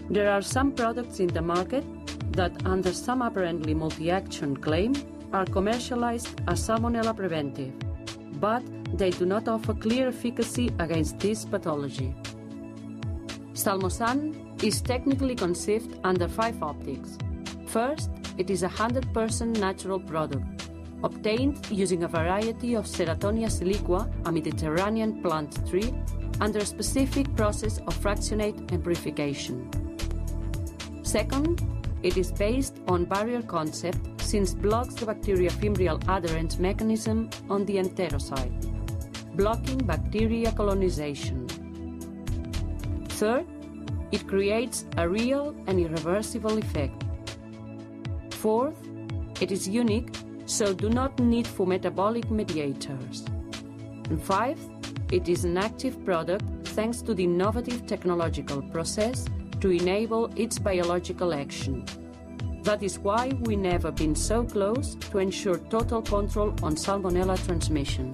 There are some products in the market that, under some apparently multi-action claim, are commercialized as Salmonella preventive, but they do not offer clear efficacy against this pathology. Salmosan is technically conceived under 5 optics. First, it is a 100% natural product, obtained using a variety of Ceratonia siliqua, a Mediterranean plant tree, under a specific process of fractionate and purification. Second, it is based on barrier concept since blocks the bacteria fimbrial adherence mechanism on the enterocyte, blocking bacteria colonization. Third, it creates a real and irreversible effect. Fourth, it is unique, so do not need for metabolic mediators. And fifth, it is an active product thanks to the innovative technological process to enable its biological action. That is why we've never been so close to ensure total control on Salmonella transmission.